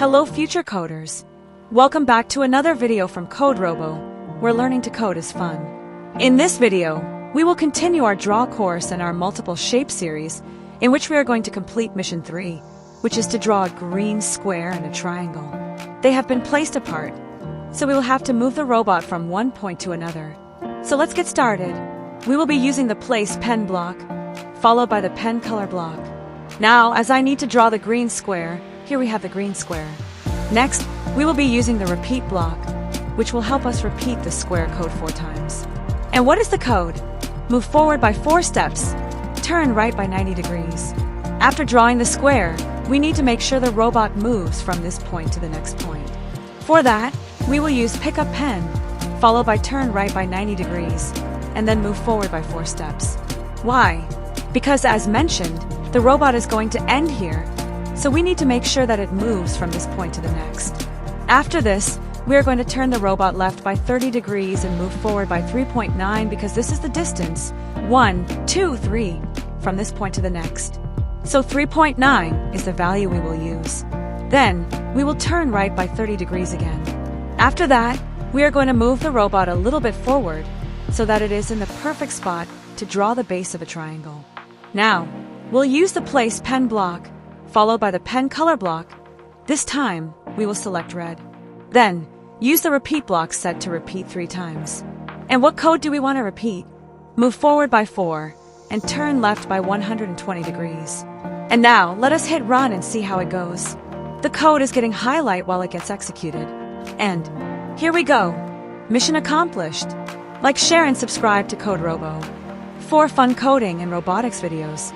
Hello future coders! Welcome back to another video from CodeRobo, where learning to code is fun. In this video, we will continue our draw course and our multiple shape series, in which we are going to complete mission 3, which is to draw a green square and a triangle. They have been placed apart, so we will have to move the robot from one point to another. So let's get started. We will be using the place pen block, followed by the pen color block. Now, as I need to draw the green square, here we have the green square. Next, we will be using the repeat block, which will help us repeat the square code 4 times. And what is the code? Move forward by 4 steps. Turn right by 90 degrees. After drawing the square, we need to make sure the robot moves from this point to the next point. For that, we will use pick up pen, followed by turn right by 90 degrees, and then move forward by 4 steps. Why? Because as mentioned, the robot is going to end here, so we need to make sure that it moves from this point to the next. After this, we are going to turn the robot left by 30 degrees and move forward by 3.9 because this is the distance, 1, 2, 3, from this point to the next. So 3.9 is the value we will use. Then, we will turn right by 30 degrees again. After that, we are going to move the robot a little bit forward so that it is in the perfect spot to draw the base of a triangle. Now, we'll use the place pen block, followed by the pen color block. This time, we will select red. Then, use the repeat block set to repeat 3 times. And what code do we want to repeat? Move forward by 4, and turn left by 120 degrees. And now, let us hit run and see how it goes. The code is getting highlight while it gets executed. And here we go. Mission accomplished. Like, share, and subscribe to CodeRobo for fun coding and robotics videos.